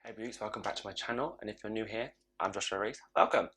Hey beauties, welcome back to my channel, and if you're new here, I'm Joshua-Riece. Welcome!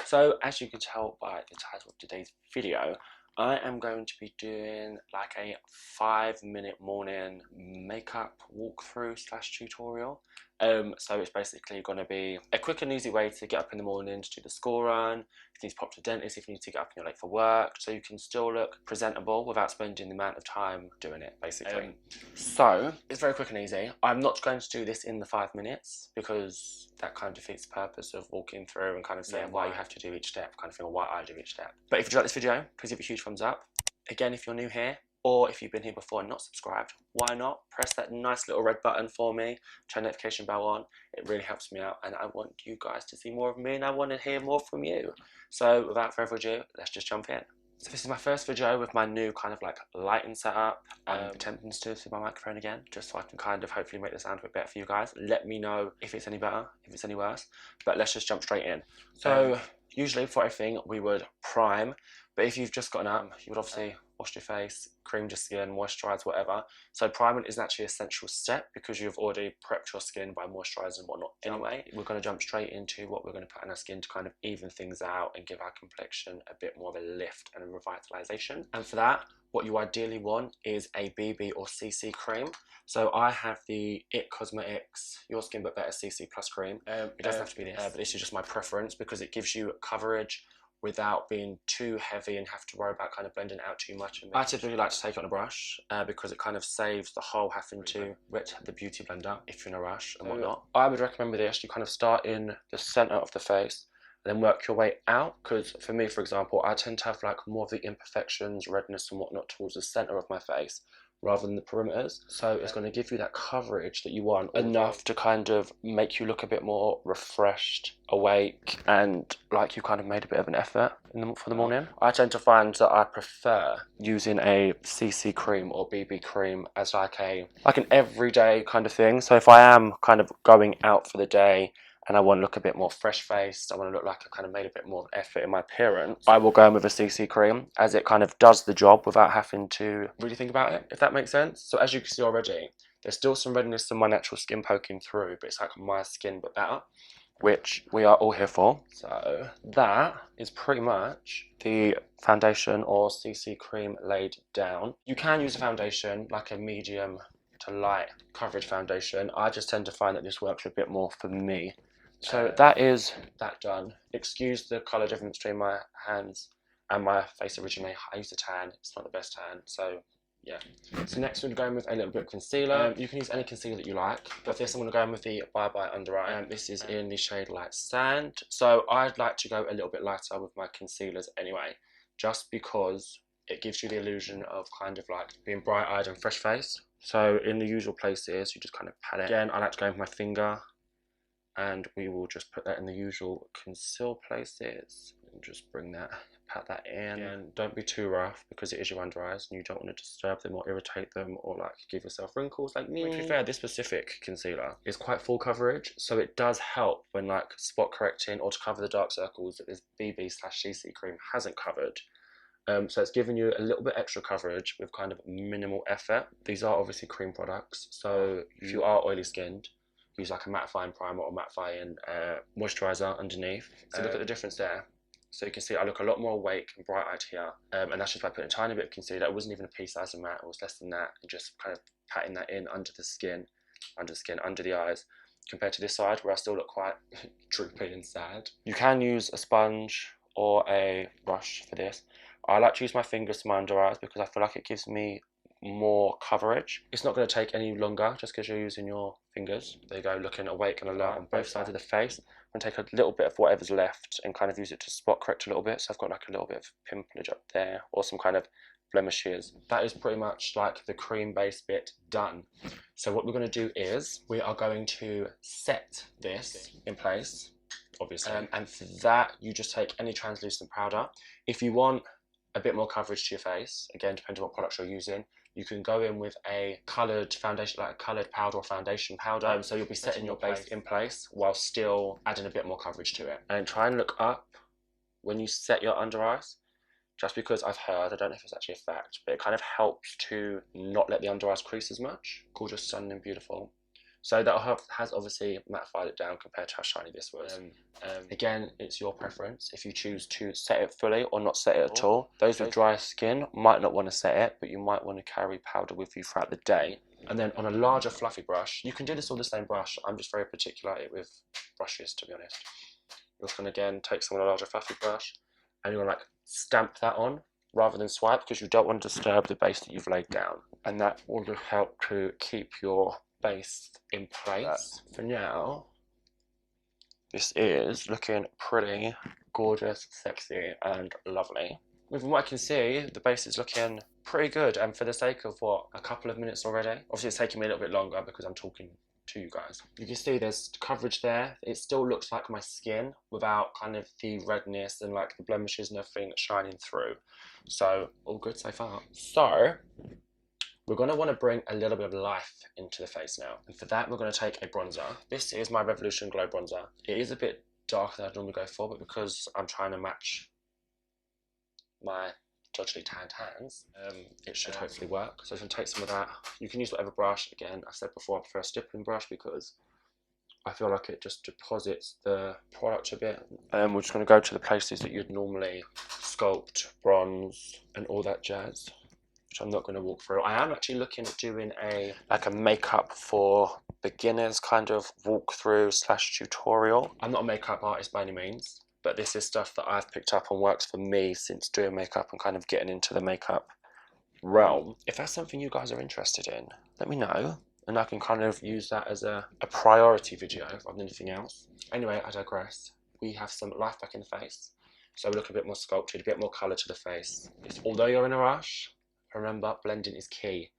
So, as you can tell by the title of today's video, I am going to be doing like a 5-minute morning makeup walkthrough slash tutorial. So it's basically going to be a quick and easy way to get up in the morning to do the school run, if you need to pop to the dentist, if you need to get up and you're late for work, so you can still look presentable without spending the amount of time doing it, basically. So it's very quick and easy. I'm not going to do this in the 5 minutes because that kind of defeats the purpose of walking through and kind of saying why you have to do each step, kind of thing, or why I do each step. But if you like this video, please give it a huge thumbs up. Again, if you're new here, or if you've been here before and not subscribed, why not press that nice little red button for me, turn the notification bell on. It really helps me out, and I want you guys to see more of me, and I want to hear more from you. So without further ado, let's just jump in. So this is my first video with my new kind of like lighting setup. I'm attempting to do this with my microphone again, just so I can kind of hopefully make the sound a bit better for you guys. Let me know if it's any better, if it's any worse, but let's just jump straight in. So usually for everything we would prime, but if you've just gotten up, you would obviously wash your face, cream your skin, moisturise, whatever. So priming is actually an essential step because you've already prepped your skin by moisturising and whatnot. Anyway, we're going to jump straight into what we're going to put on our skin to kind of even things out and give our complexion a bit more of a lift and a revitalisation. And for that, what you ideally want is a BB or CC cream. So I have the IT Cosmetics Your Skin But Better CC Plus cream. It doesn't have to be this, but this is just my preference because it gives you coverage without being too heavy and have to worry about kind of blending out too much. I typically like to take it on a brush because it kind of saves the whole having to wet the beauty blender if you're in a rush and whatnot. I would recommend with this, you kind of start in the centre of the face and then work your way out, because for me, for example, I tend to have like more of the imperfections, redness and whatnot towards the centre of my face rather than the perimeters. So it's going to give you that coverage that you want, enough to kind of make you look a bit more refreshed, awake, and like you kind of made a bit of an effort for the morning. I tend to find that I prefer using a CC cream or BB cream as like an everyday kind of thing. So if I am kind of going out for the day and I want to look a bit more fresh-faced, I want to look like I kind of made a bit more effort in my appearance, I will go in with a CC cream, as it kind of does the job without having to really think about it, if that makes sense. So as you can see already, there's still some redness in my natural skin poking through, but it's like my skin but better, which we are all here for. So that is pretty much the foundation or CC cream laid down. You can use a foundation, like a medium to light coverage foundation. I just tend to find that this works a bit more for me. So that is that done. Excuse the colour difference between my hands and my face originally. I used a tan, it's not the best tan, so yeah. So next we're going with a little bit of concealer. You can use any concealer that you like, but for this I'm going to go in with the Bye Bye Under Eye. This is in the shade Light Sand. So I'd like to go a little bit lighter with my concealers anyway, just because it gives you the illusion of kind of like being bright-eyed and fresh-faced. So in the usual places, you just kind of pat it. Again, I like to go with my finger, and we will just put that in the usual conceal places and just bring that, pat that in. And don't be too rough because it is your under eyes and you don't want to disturb them or irritate them or like give yourself wrinkles like me. To be fair, this specific concealer is quite full coverage, so it does help when like spot correcting or to cover the dark circles that this BB/CC cream hasn't covered. So it's giving you a little bit extra coverage with kind of minimal effort. These are obviously cream products, so if you are oily skinned, use like a mattifying primer or mattifying moisturiser underneath. So look at the difference there. So you can see I look a lot more awake and bright-eyed here, and that's just by putting a tiny bit of concealer. It wasn't even a pea size of matte, it was less than that, and just kind of patting that in under the skin, under the eyes, compared to this side where I still look quite droopy and sad. You can use a sponge or a brush for this. I like to use my fingers to my under eyes because I feel like it gives me more coverage. It's not going to take any longer just because you're using your fingers. There you go, looking awake and alert on both sides of the face. I'm going to take a little bit of whatever's left and kind of use it to spot correct a little bit. So I've got like a little bit of pimplage up there or some kind of blemishes. That is pretty much like the cream base bit done. So what we're going to do is we are going to set this in place, obviously, and for that you just take any translucent powder. If you want a bit more coverage to your face, again depending on what products you're using, you can go in with a coloured foundation, like a coloured powder or foundation powder. So you'll be setting your base in place while still adding a bit more coverage to it. And try and look up when you set your under eyes, just because I've heard, I don't know if it's actually a fact, but it kind of helps to not let the under eyes crease as much. Gorgeous, stunning, beautiful. So that has obviously mattified it down compared to how shiny this was. Again, it's your preference if you choose to set it fully or not set it at all. Those with dry skin might not want to set it, but you might want to carry powder with you throughout the day. And then on a larger fluffy brush, you can do this on the same brush. I'm just very particular with brushes, to be honest. You're just going to again take some of the larger fluffy brush and you're going to like stamp that on rather than swipe, because you don't want to disturb the base that you've laid down. And that will help to keep your base in place. For now, this is looking pretty gorgeous, sexy, and lovely. From what I can see, the base is looking pretty good, and for the sake of what, a couple of minutes already? Obviously it's taking me a little bit longer because I'm talking to you guys. You can see there's coverage there. It still looks like my skin without kind of the redness and like the blemishes and everything shining through. So all good so far. So we're going to want to bring a little bit of life into the face now. And for that, we're going to take a bronzer. This is my Revolution Glow Bronzer. It is a bit darker than I'd normally go for, but because I'm trying to match my dodgily tanned hands, it should hopefully work. So I'm going to take some of that. You can use whatever brush. Again, I said before, I prefer a stippling brush because I feel like it just deposits the product a bit. We're just going to go to the places that you'd normally sculpt, bronze, and all that jazz, which I'm not going to walk through. I am actually looking at doing a makeup for beginners kind of walkthrough / tutorial. I'm not a makeup artist by any means, but this is stuff that I've picked up and works for me since doing makeup and kind of getting into the makeup realm. If that's something you guys are interested in, let me know, and I can kind of use that as a priority video rather than anything else. Anyway, I digress. We have some life back in the face, so we look a bit more sculpted, a bit more colour to the face. Although you're in a rush, remember, blending is key.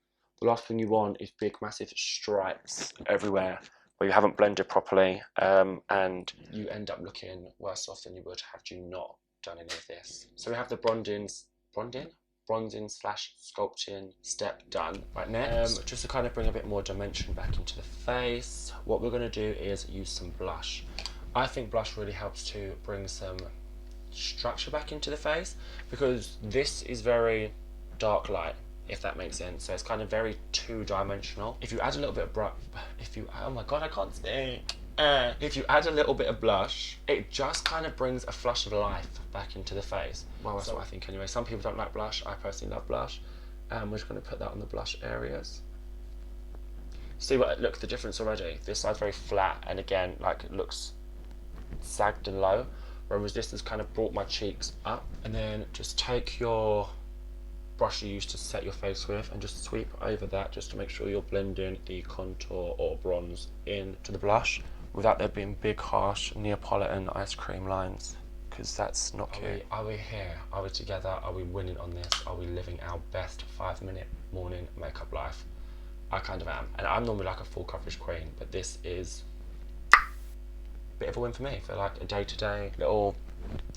The last thing you want is big, massive stripes everywhere where you haven't blended properly, and you end up looking worse off than you would had you not done any of this. So we have the bronzing / sculpting step done. Right, next, just to kind of bring a bit more dimension back into the face, what we're going to do is use some blush. I think blush really helps to bring some structure back into the face, because this is very dark light, if that makes sense. So it's kind of very two-dimensional. If you add a little bit of oh my god, I can't speak. If you add a little bit of blush, it just kind of brings a flush of life back into the face. Well, that's what I think anyway. Some people don't like blush. I personally love blush. We're just going to put that on the blush areas. See what? Look, the difference already. This side's very flat, and again, like, it looks sagged and low, whereas this has kind of brought my cheeks up. And then just take your brush you used to set your face with and just sweep over that, just to make sure you're blending the contour or bronze into the blush without there being big, harsh Neapolitan ice cream lines, because that's not cute. Are we here? Are we together? Are we winning on this? Are we living our best 5-minute morning makeup life? I kind of am, and I'm normally like a full coverage queen, but this is a bit of a win for me for like a day-to-day little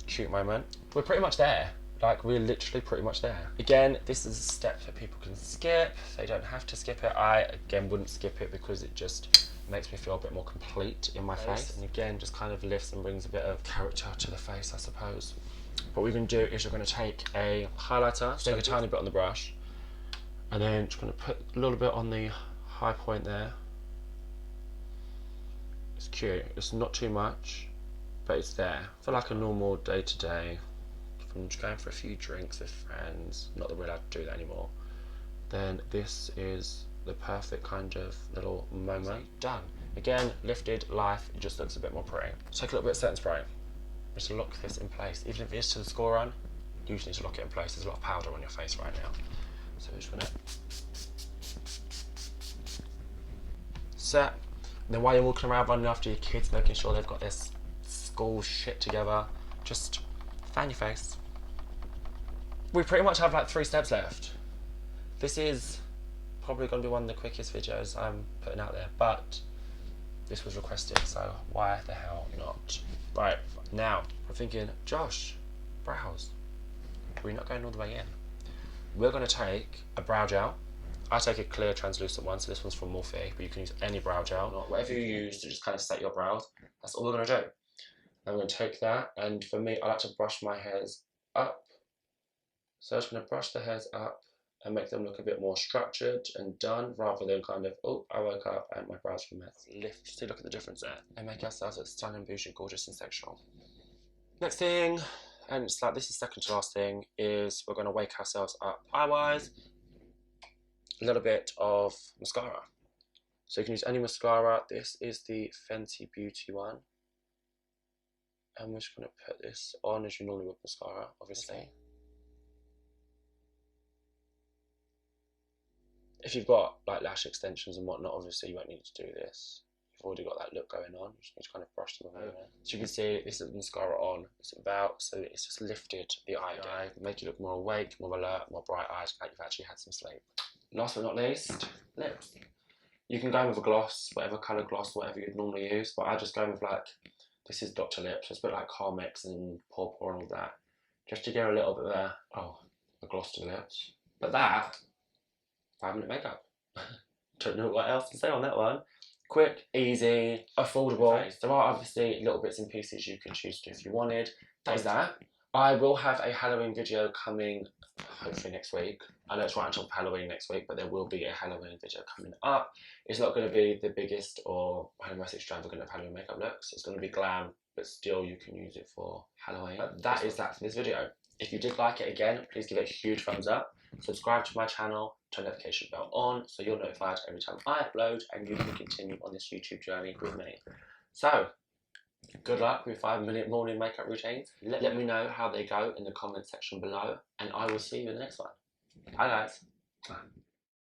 cute moment. We're pretty much there. Like, we're literally pretty much there. Again, this is a step that people can skip. They don't have to skip it. I, again, wouldn't skip it because it just makes me feel a bit more complete in my face. And again, just kind of lifts and brings a bit of character to the face, I suppose. What we're going to do is you're going to take a highlighter, take a tiny bit on the brush, and then just going to put a little bit on the high point there. It's cute. It's not too much, but it's there for like a normal day-to-day. From just going for a few drinks with friends, not that we're allowed to do that anymore, then this is the perfect kind of little moment. Done. Again, lifted life, it just looks a bit more pretty. Take a little bit of setting spray, just to lock this in place. Even if it is to the score run, you just need to lock it in place. There's a lot of powder on your face right now. So we're just gonna set. And then while you're walking around running after your kids, making sure they've got their school shit together, just fan your face. We pretty much have like 3 steps left. This is probably going to be one of the quickest videos I'm putting out there, but this was requested, so why the hell not? Right, now I'm thinking, Josh, brows. We're not going all the way in. We're going to take a brow gel. I take a clear translucent one, so this one's from Morphe, but you can use any brow gel, whatever you use to just kind of set your brows. That's all we're going to do. I'm going to take that, and for me, I like to brush my hairs up. So I'm just going to brush the hairs up and make them look a bit more structured and done, rather than kind of, oh, I woke up and my brows were a mess. Lift, see, look at the difference there. And make ourselves look stunning, bougie, gorgeous and sexual. Next thing, and it's like, this is second to last thing, is we're going to wake ourselves up eye-wise. A little bit of mascara. So you can use any mascara. This is the Fenty Beauty one. And we're just going to put this on as you normally would mascara, obviously. Okay. If you've got like lash extensions and whatnot, obviously you won't need to do this. You've already got that look going on. You just need to kind of brush them over. So you can see this is mascara on. It's about, so it's just lifted the eye, make you look more awake, more alert, more bright eyes, like you've actually had some sleep. Last but not least, lips. You can go with a gloss, whatever colour gloss, whatever you'd normally use, but I just go with like, this is Dr. Lips, it's a bit like Carmex and Pawpaw and all that, just to get a little bit of a gloss to the lips. But that, 5-minute makeup. Don't know what else to say on that one. Quick, easy, affordable. There are obviously little bits and pieces you can choose to do if you wanted. That is that. I will have a Halloween video coming hopefully next week. I know it's right on top of Halloween next week, but there will be a Halloween video coming up. It's not going to be the biggest or most extravagant of Halloween makeup looks. It's going to be glam, but still you can use it for Halloween. But that is that for this video. If you did like it, again, please give it a huge thumbs up. Subscribe to my channel, turn the notification bell on so you're notified every time I upload, and you can continue on this YouTube journey with me. So, good luck with 5-minute morning makeup routines. Let me know how they go in the comment section below, and I will see you in the next one. Bye guys.